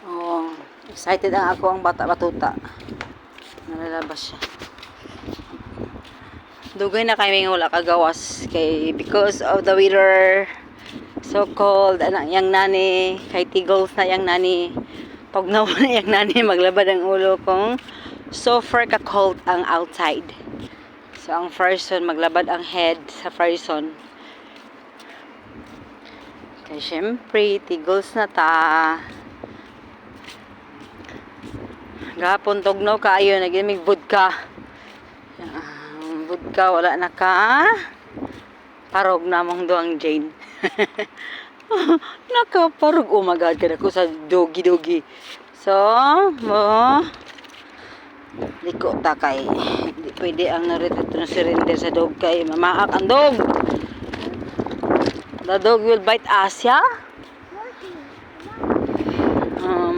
Oh, excited ang ako ang bata batuta. Nalalabas siya. Dugay na kami wala kagawas kay because of the weather so cold anak yang nani kay tigos na yang nani pag nawala yang nani maglabad ang ulo kung super ka cold ang outside. So ang first one maglabad ang head sa first one. Kay syempre tigos na ta. Gapon tugnaw kaayo nagimig vodka. Vodka wala na ka. Parog na mong duang Jane. Nakaparog. Oh my God, kada ko sa dogi-dogi. So, liko ta kay. Hindi pwede ang narito na surrender sa dog kay mamaak ang dog. The dog will bite us, ya?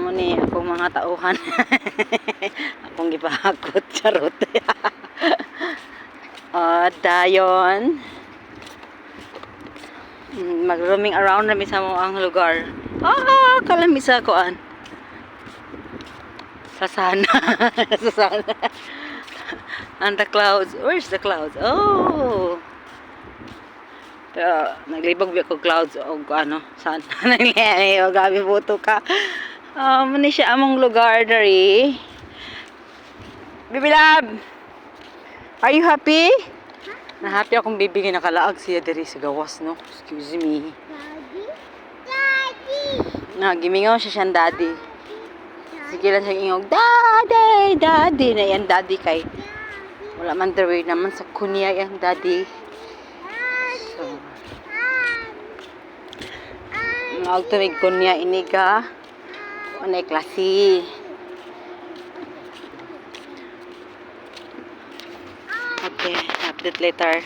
Muni akong mga tauhan. Akong gipahakot, charot. Dayon. Mag-roaming around na sa mo ang lugar. Kalamisa koan. Sasana. Sasana. And the clouds. Where's the clouds? Oh. Pero, naglibog biya ko clouds. O ano, saan? O gabi buto ka. Muna siya among lugar dari. Baby love! Are you happy? Na-happy akong baby nga nakalaag siya dari sa gawas, no? Excuse me. Daddy? Daddy! Gimingaw siya siyang daddy. Sige lang siya ingog, daddy! Daddy! Na yan daddy kay. Wala man the way naman sa kunya yung daddy. So, magtumig kunya iniga. Unay klase. Okay, update later.